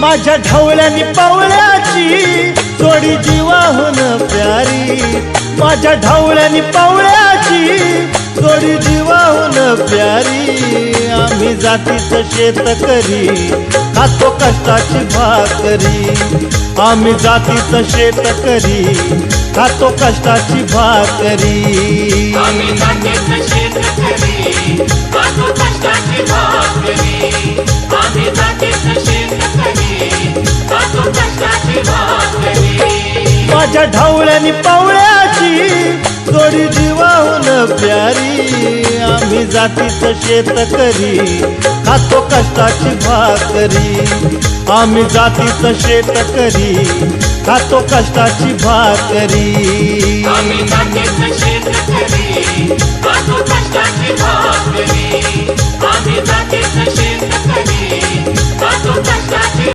माझ्या ढवळ्यानी पावळ्याची जोडी जीवाहून प्यारी, माझ्या ढवळ्यानी पावळ्याची जोडी जीवाहून प्यारी। आम्ही जातीचं शेतकरी खातो कष्टाची भाकरी, आम्ही जातीचं शेतकरी खातो कष्टाची भाकरी। आम्ही जातीचं शेतकरी खातो कष्टाची भाकरी, आम्ही जातीचं शेतकरी खातो कष्टाची भाकरी। माझ्या ढवळ्यानी पावळ्याची जोडी जीवाहून प्यारी, आम्ही जातीचं शेतकरी खातो कष्टाची भाकरी, आम्ही जातीचं शेतकरी खातो कष्टाची भाकरी। आम्ही जातीचं